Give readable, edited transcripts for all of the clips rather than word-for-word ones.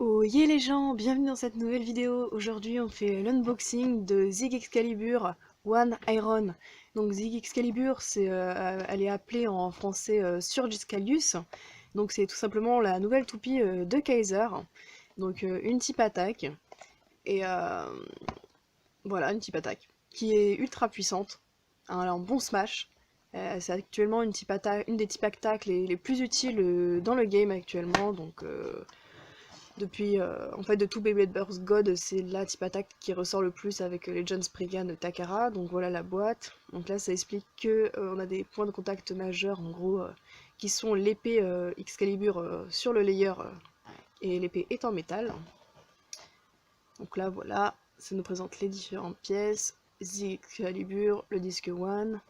Oh yeah les gens, bienvenue dans cette nouvelle vidéo. Aujourd'hui on fait l'unboxing de Zig Excalibur One Iron. Donc Zig Excalibur, elle est appelée en français Surgiscalius. Donc c'est tout simplement la nouvelle toupie de Kaiser. Donc une type attaque. Et voilà, une type attaque qui est ultra puissante. Un bon smash. C'est actuellement une des types attaques les plus utiles dans le game actuellement. Donc depuis, en fait, de tout Beyblade Burst God, c'est la type attaque qui ressort le plus avec les John Spriggan de Takara. Donc voilà la boîte. Donc là, ça explique que on a des points de contact majeurs, en gros, qui sont l'épée Excalibur sur le layer et l'épée est en métal. Donc là, voilà, ça nous présente les différentes pièces. The Excalibur, le disque One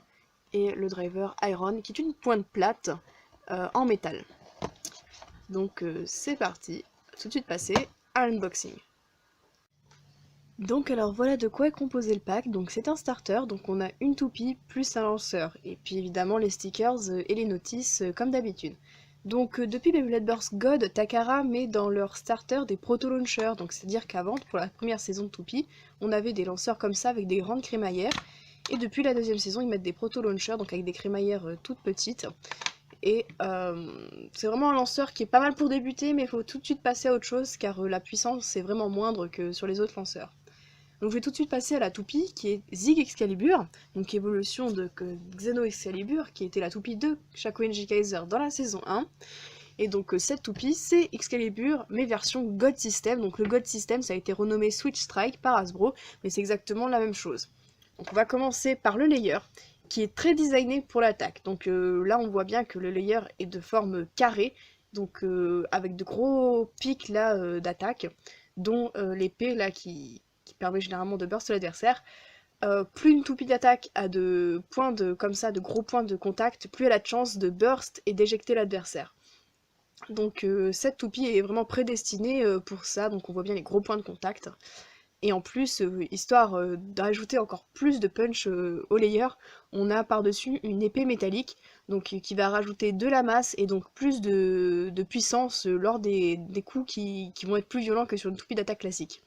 et le driver Iron, qui est une pointe plate en métal. Donc c'est parti, tout de suite passer à l'unboxing. Donc alors voilà de quoi est composé le pack. Donc c'est un starter, donc on a une toupie plus un lanceur, et puis évidemment les stickers et les notices comme d'habitude. Donc depuis Beyblade Burst God, Takara met dans leur starter des proto-launchers, donc c'est-à-dire qu'avant, pour la première saison de toupie, on avait des lanceurs comme ça avec des grandes crémaillères, et depuis la deuxième saison ils mettent des proto-launchers, donc avec des crémaillères toutes petites. Et c'est vraiment un lanceur qui est pas mal pour débuter, mais il faut tout de suite passer à autre chose, car la puissance est vraiment moindre que sur les autres lanceurs. Donc je vais tout de suite passer à la toupie, qui est Zig Excalibur, donc évolution de Xeno Excalibur, qui était la toupie de Shakuenji Kaiser dans la saison 1. Et donc cette toupie, c'est Excalibur, mais version God System. Donc le God System, ça a été renommé Switch Strike par Hasbro, mais c'est exactement la même chose. Donc on va commencer par le layer, qui est très designé pour l'attaque. Donc là on voit bien que le layer est de forme carrée, donc avec de gros pics là d'attaque, dont l'épée là qui permet généralement de burst l'adversaire. Plus une toupie d'attaque a de points comme ça, de gros points de contact, plus elle a de chance de burst et d'éjecter l'adversaire. Donc cette toupie est vraiment prédestinée pour ça, donc on voit bien les gros points de contact. Et en plus, histoire d'ajouter encore plus de punch au layer, on a par-dessus une épée métallique, donc qui va rajouter de la masse et donc plus de puissance lors des coups qui vont être plus violents que sur une toupie d'attaque classique.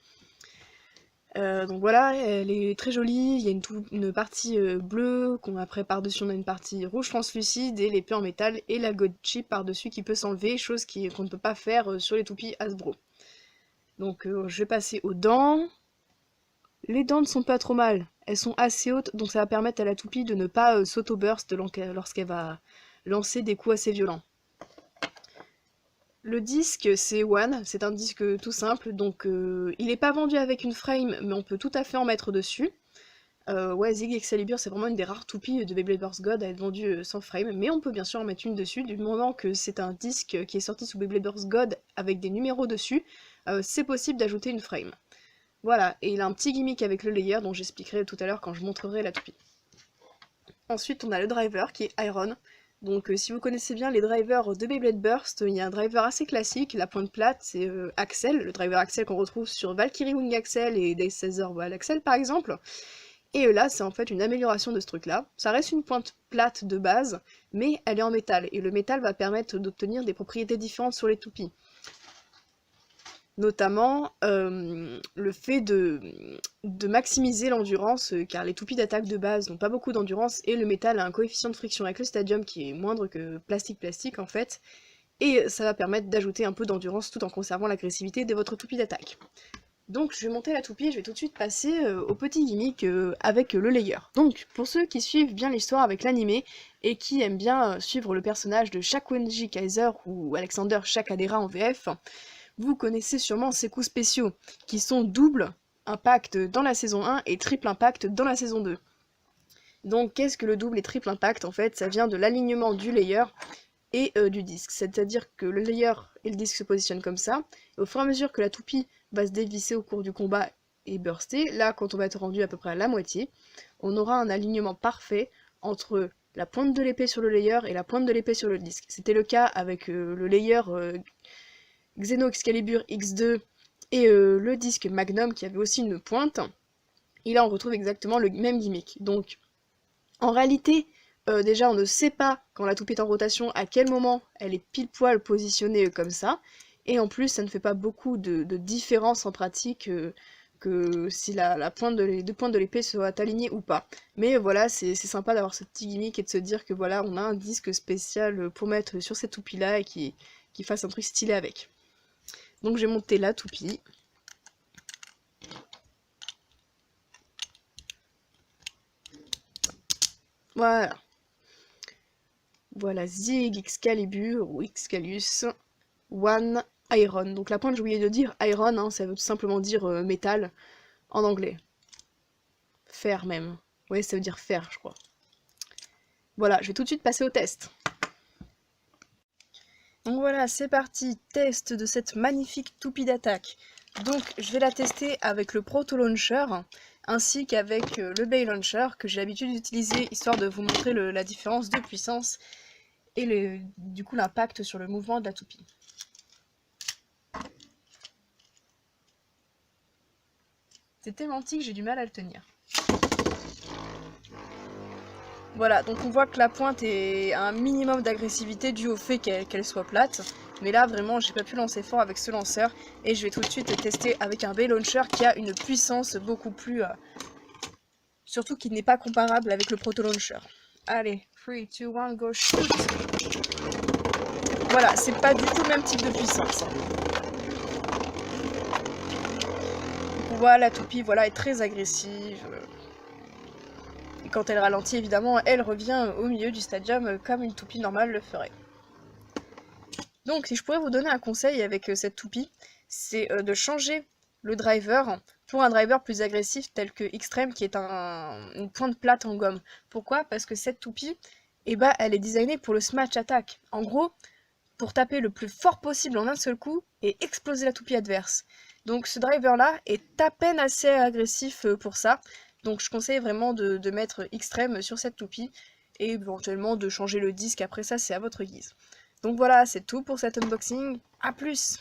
Donc voilà, elle est très jolie, il y a une partie bleue, après par-dessus on a une partie rouge translucide, et l'épée en métal, et la God Chip par-dessus qui peut s'enlever, chose qu'on ne peut pas faire sur les toupies Hasbro. Donc je vais passer aux dents. Les dents ne sont pas trop mal, elles sont assez hautes, donc ça va permettre à la toupie de ne pas s'auto-burst lorsqu'elle va lancer des coups assez violents. Le disque, c'est One, c'est un disque tout simple, donc il n'est pas vendu avec une frame, mais on peut tout à fait en mettre dessus. Ouais, Zig Excalibur, c'est vraiment une des rares toupies de Beyblade Burst God à être vendue sans frame, mais on peut bien sûr en mettre une dessus, du moment que c'est un disque qui est sorti sous Beyblade Burst God avec des numéros dessus, c'est possible d'ajouter une frame. Voilà, et il a un petit gimmick avec le layer dont j'expliquerai tout à l'heure quand je montrerai la toupie. Ensuite, on a le driver qui est Iron. Donc si vous connaissez bien les drivers de Beyblade Burst, il y a un driver assez classique, la pointe plate, c'est Axel, le driver Axel qu'on retrouve sur Valkyrie Wing Axel et Days Caesar Voile Axel par exemple. Et là, c'est en fait une amélioration de ce truc-là. Ça reste une pointe plate de base, mais elle est en métal, et le métal va permettre d'obtenir des propriétés différentes sur les toupies. Notamment le fait de maximiser l'endurance, car les toupies d'attaque de base n'ont pas beaucoup d'endurance, et le métal a un coefficient de friction avec le stadium qui est moindre que plastique en fait, et ça va permettre d'ajouter un peu d'endurance tout en conservant l'agressivité de votre toupie d'attaque. Donc je vais monter la toupie et je vais tout de suite passer au petit gimmick avec le layer. Donc pour ceux qui suivent bien l'histoire avec l'animé et qui aiment bien suivre le personnage de Shakuenji Kaiser ou Alexander Shakadera en VF, vous connaissez sûrement ces coups spéciaux, qui sont double impact dans la saison 1 et triple impact dans la saison 2. Donc qu'est-ce que le double et triple impact? En fait, ça vient de l'alignement du layer et du disque. C'est-à-dire que le layer et le disque se positionnent comme ça, et au fur et à mesure que la toupie va se dévisser au cours du combat et burster, là quand on va être rendu à peu près à la moitié, on aura un alignement parfait entre la pointe de l'épée sur le layer et la pointe de l'épée sur le disque. C'était le cas avec le layer Xeno Excalibur X2 et le disque Magnum qui avait aussi une pointe. Et là on retrouve exactement le même gimmick. Donc en réalité, déjà on ne sait pas quand la toupie est en rotation à quel moment elle est pile poil positionnée comme ça. Et en plus, ça ne fait pas beaucoup de différence en pratique que si la pointe les deux pointes de l'épée soient alignées ou pas. Mais voilà, c'est sympa d'avoir ce petit gimmick et de se dire que voilà, on a un disque spécial pour mettre sur cette toupie-là et qui fasse un truc stylé avec. Donc j'ai monté la toupie. Voilà. Voilà, Zig, Excalibur ou Excalus, One, Iron. Donc la pointe, j'ai oublié de dire Iron, hein, ça veut tout simplement dire métal en anglais. Fer même. Oui, ça veut dire fer, je crois. Voilà, je vais tout de suite passer au test. Donc voilà, c'est parti, test de cette magnifique toupie d'attaque. Donc je vais la tester avec le Proto Launcher, ainsi qu'avec le Bay Launcher, que j'ai l'habitude d'utiliser, histoire de vous montrer la différence de puissance et du coup l'impact sur le mouvement de la toupie. C'est tellement petit que j'ai du mal à le tenir. Voilà, donc on voit que la pointe est à un minimum d'agressivité dû au fait qu'elle soit plate. Mais là, vraiment, j'ai pas pu lancer fort avec ce lanceur. Et je vais tout de suite tester avec un Bay Launcher qui a une puissance beaucoup plus... surtout qui n'est pas comparable avec le Proto Launcher. Allez, 3, 2, 1, go shoot! Voilà, c'est pas du tout le même type de puissance. Donc on voit la toupie, voilà, est très agressive. Et quand elle ralentit, évidemment, elle revient au milieu du stadium comme une toupie normale le ferait. Donc, si je pourrais vous donner un conseil avec cette toupie, c'est de changer le driver pour un driver plus agressif tel que Extreme, qui est une pointe plate en gomme. Pourquoi? Parce que cette toupie, eh ben, elle est designée pour le smash attack. En gros, pour taper le plus fort possible en un seul coup et exploser la toupie adverse. Donc ce driver-là est à peine assez agressif pour ça. Donc je conseille vraiment de mettre Extreme sur cette toupie et éventuellement de changer le disque. Après ça, c'est à votre guise. Donc voilà, c'est tout pour cet unboxing. A plus!